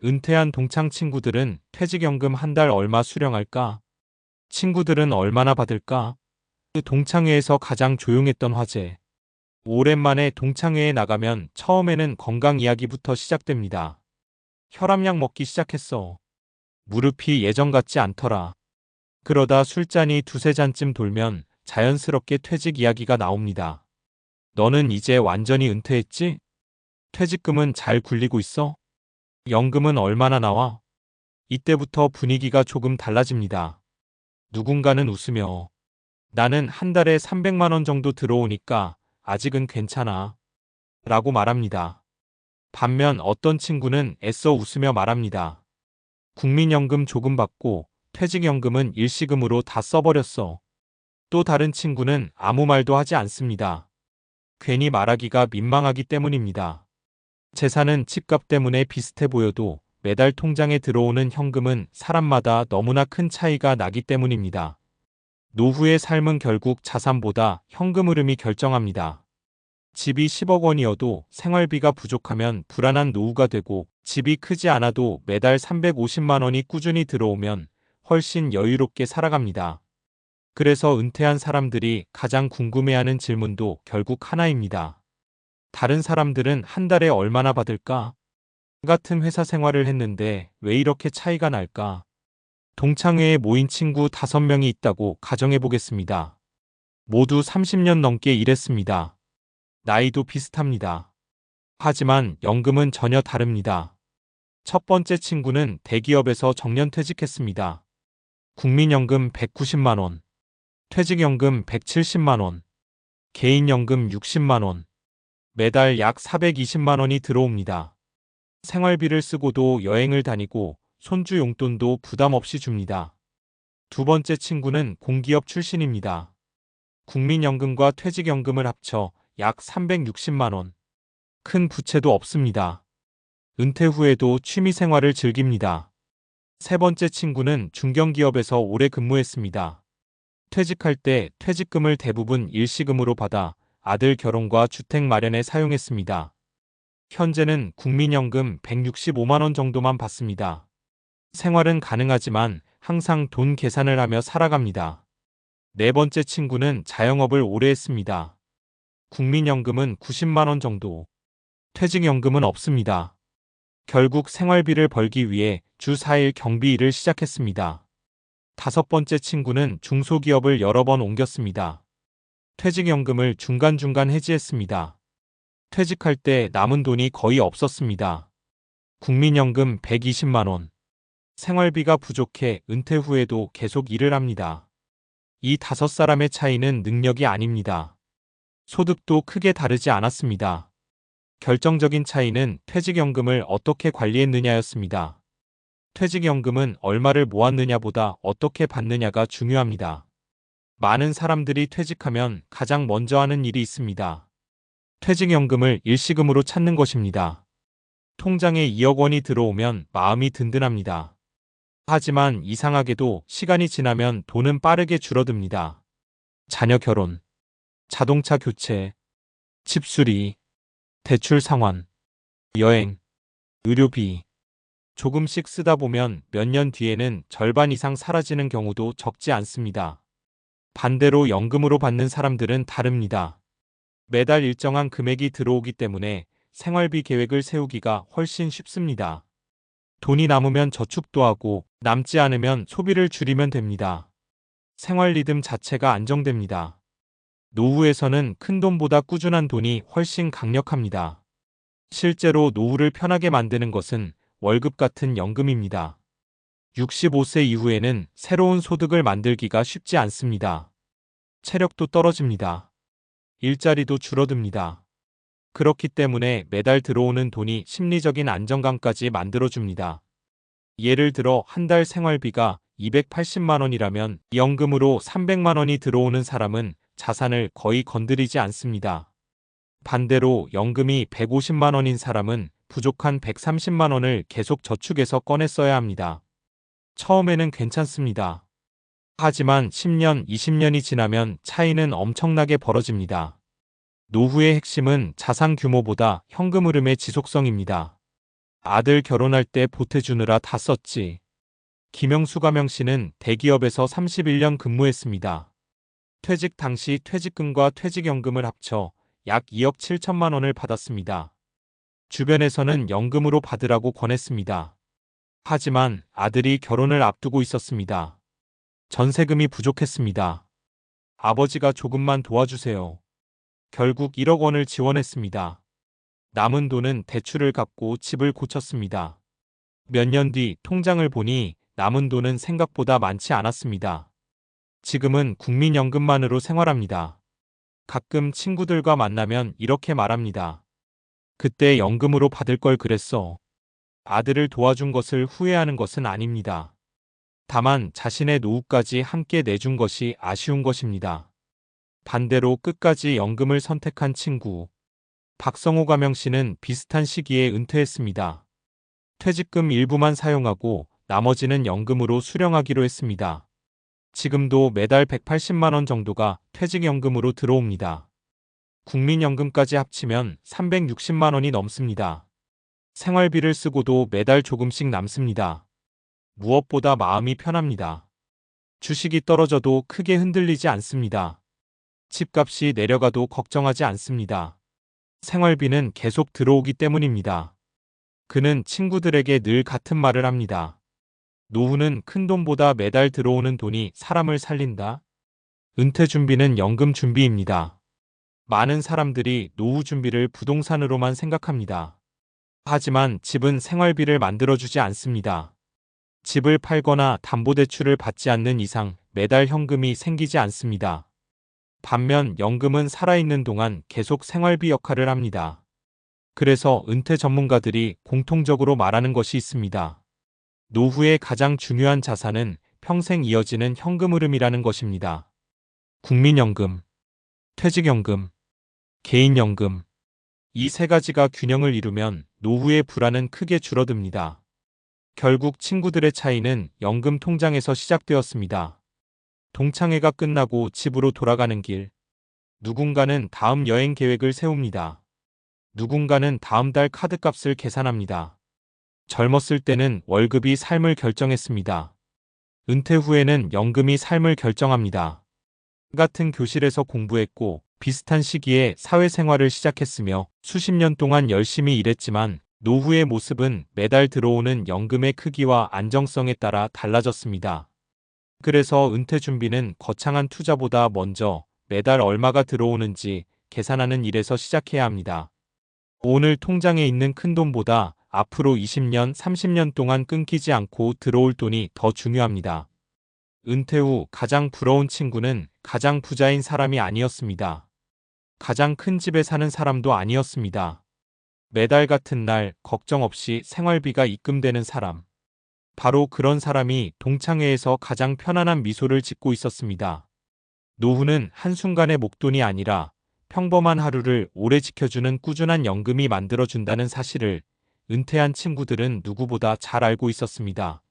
은퇴한 동창 친구들은 퇴직연금 한 달 얼마 수령할까? 친구들은 얼마나 받을까? 그 동창회에서 가장 조용했던 화제. 오랜만에 동창회에 나가면 처음에는 건강 이야기부터 시작됩니다. 혈압약 먹기 시작했어. 무릎이 예전 같지 않더라. 그러다 술잔이 두세 잔쯤 돌면 자연스럽게 퇴직 이야기가 나옵니다. 너는 이제 완전히 은퇴했지? 퇴직금은 잘 굴리고 있어? 연금은 얼마나 나와? 이때부터 분위기가 조금 달라집니다. 누군가는 웃으며 나는 한 달에 300만 원 정도 들어오니까 아직은 괜찮아 라고 말합니다. 반면 어떤 친구는 애써 웃으며 말합니다. 국민연금 조금 받고 퇴직연금은 일시금으로 다 써버렸어. 또 다른 친구는 아무 말도 하지 않습니다. 괜히 말하기가 민망하기 때문입니다. 재산은 집값 때문에 비슷해 보여도 매달 통장에 들어오는 현금은 사람마다 너무나 큰 차이가 나기 때문입니다. 노후의 삶은 결국 자산보다 현금 흐름이 결정합니다. 집이 10억 원이어도 생활비가 부족하면 불안한 노후가 되고, 집이 크지 않아도 매달 350만 원이 꾸준히 들어오면 훨씬 여유롭게 살아갑니다. 그래서 은퇴한 사람들이 가장 궁금해하는 질문도 결국 하나입니다. 다른 사람들은 한 달에 얼마나 받을까? 같은 회사 생활을 했는데 왜 이렇게 차이가 날까? 동창회에 모인 친구 5명이 있다고 가정해 보겠습니다. 모두 30년 넘게 일했습니다. 나이도 비슷합니다. 하지만 연금은 전혀 다릅니다. 첫 번째 친구는 대기업에서 정년퇴직했습니다. 국민연금 190만 원, 퇴직연금 170만 원, 개인연금 60만 원, 매달 약 420만 원이 들어옵니다. 생활비를 쓰고도 여행을 다니고 손주 용돈도 부담 없이 줍니다. 두 번째 친구는 공기업 출신입니다. 국민연금과 퇴직연금을 합쳐 약 360만 원. 큰 부채도 없습니다. 은퇴 후에도 취미생활을 즐깁니다. 세 번째 친구는 중견기업에서 오래 근무했습니다. 퇴직할 때 퇴직금을 대부분 일시금으로 받아 아들 결혼과 주택 마련에 사용했습니다. 현재는 국민연금 165만 원 정도만 받습니다. 생활은 가능하지만 항상 돈 계산을 하며 살아갑니다. 네 번째 친구는 자영업을 오래 했습니다. 국민연금은 90만 원 정도. 퇴직연금은 없습니다. 결국 생활비를 벌기 위해 주 4일 경비 일을 시작했습니다. 다섯 번째 친구는 중소기업을 여러 번 옮겼습니다. 퇴직연금을 중간중간 해지했습니다. 퇴직할 때 남은 돈이 거의 없었습니다. 국민연금 120만 원. 생활비가 부족해 은퇴 후에도 계속 일을 합니다. 이 5사람의 차이는 능력이 아닙니다. 소득도 크게 다르지 않았습니다. 결정적인 차이는 퇴직연금을 어떻게 관리했느냐였습니다. 퇴직연금은 얼마를 모았느냐보다 어떻게 받느냐가 중요합니다. 많은 사람들이 퇴직하면 가장 먼저 하는 일이 있습니다. 퇴직연금을 일시금으로 찾는 것입니다. 통장에 2억 원이 들어오면 마음이 든든합니다. 하지만 이상하게도 시간이 지나면 돈은 빠르게 줄어듭니다. 자녀 결혼, 자동차 교체, 집 수리, 대출 상환, 여행, 의료비. 조금씩 쓰다 보면 몇 년 뒤에는 절반 이상 사라지는 경우도 적지 않습니다. 반대로 연금으로 받는 사람들은 다릅니다. 매달 일정한 금액이 들어오기 때문에 생활비 계획을 세우기가 훨씬 쉽습니다. 돈이 남으면 저축도 하고 남지 않으면 소비를 줄이면 됩니다. 생활 리듬 자체가 안정됩니다. 노후에서는 큰돈보다 꾸준한 돈이 훨씬 강력합니다. 실제로 노후를 편하게 만드는 것은 월급 같은 연금입니다. 65세 이후에는 새로운 소득을 만들기가 쉽지 않습니다. 체력도 떨어집니다. 일자리도 줄어듭니다. 그렇기 때문에 매달 들어오는 돈이 심리적인 안정감까지 만들어줍니다. 예를 들어 한 달 생활비가 280만 원이라면 연금으로 300만 원이 들어오는 사람은 자산을 거의 건드리지 않습니다. 반대로 연금이 150만 원인 사람은 부족한 130만 원을 계속 저축해서 꺼내 써야 합니다. 처음에는 괜찮습니다. 하지만 10년, 20년이 지나면 차이는 엄청나게 벌어집니다. 노후의 핵심은 자산 규모보다 현금 흐름의 지속성입니다. 아들 결혼할 때 보태주느라 다 썼지. 김영수 가명 씨는 대기업에서 31년 근무했습니다. 퇴직 당시 퇴직금과 퇴직연금을 합쳐 약 2억 7천만 원을 받았습니다. 주변에서는 연금으로 받으라고 권했습니다. 하지만 아들이 결혼을 앞두고 있었습니다. 전세금이 부족했습니다. 아버지가 조금만 도와주세요. 결국 1억 원을 지원했습니다. 남은 돈은 대출을 갚고 집을 고쳤습니다. 몇 년 뒤 통장을 보니 남은 돈은 생각보다 많지 않았습니다. 지금은 국민연금만으로 생활합니다. 가끔 친구들과 만나면 이렇게 말합니다. 그때 연금으로 받을 걸 그랬어. 아들을 도와준 것을 후회하는 것은 아닙니다. 다만 자신의 노후까지 함께 내준 것이 아쉬운 것입니다. 반대로 끝까지 연금을 선택한 친구. 박성호 가명 씨는 비슷한 시기에 은퇴했습니다. 퇴직금 일부만 사용하고 나머지는 연금으로 수령하기로 했습니다. 지금도 매달 180만 원 정도가 퇴직연금으로 들어옵니다. 국민연금까지 합치면 360만 원이 넘습니다. 생활비를 쓰고도 매달 조금씩 남습니다. 무엇보다 마음이 편합니다. 주식이 떨어져도 크게 흔들리지 않습니다. 집값이 내려가도 걱정하지 않습니다. 생활비는 계속 들어오기 때문입니다. 그는 친구들에게 늘 같은 말을 합니다. 노후는 큰돈보다 매달 들어오는 돈이 사람을 살린다. 은퇴 준비는 연금 준비입니다. 많은 사람들이 노후 준비를 부동산으로만 생각합니다. 하지만 집은 생활비를 만들어주지 않습니다. 집을 팔거나 담보대출을 받지 않는 이상 매달 현금이 생기지 않습니다. 반면 연금은 살아있는 동안 계속 생활비 역할을 합니다. 그래서 은퇴 전문가들이 공통적으로 말하는 것이 있습니다. 노후의 가장 중요한 자산은 평생 이어지는 현금 흐름이라는 것입니다. 국민연금, 퇴직연금, 개인연금. 이 세 가지가 균형을 이루면 노후의 불안은 크게 줄어듭니다. 결국 친구들의 차이는 연금 통장에서 시작되었습니다. 동창회가 끝나고 집으로 돌아가는 길. 누군가는 다음 여행 계획을 세웁니다. 누군가는 다음 달 카드값을 계산합니다. 젊었을 때는 월급이 삶을 결정했습니다. 은퇴 후에는 연금이 삶을 결정합니다. 같은 교실에서 공부했고 비슷한 시기에 사회생활을 시작했으며 수십 년 동안 열심히 일했지만 노후의 모습은 매달 들어오는 연금의 크기와 안정성에 따라 달라졌습니다. 그래서 은퇴 준비는 거창한 투자보다 먼저 매달 얼마가 들어오는지 계산하는 일에서 시작해야 합니다. 오늘 통장에 있는 큰돈보다 앞으로 20년, 30년 동안 끊기지 않고 들어올 돈이 더 중요합니다. 은퇴 후 가장 부러운 친구는 가장 부자인 사람이 아니었습니다. 가장 큰 집에 사는 사람도 아니었습니다. 매달 같은 날 걱정 없이 생활비가 입금되는 사람. 바로 그런 사람이 동창회에서 가장 편안한 미소를 짓고 있었습니다. 노후는 한순간의 목돈이 아니라 평범한 하루를 오래 지켜주는 꾸준한 연금이 만들어준다는 사실을 은퇴한 친구들은 누구보다 잘 알고 있었습니다.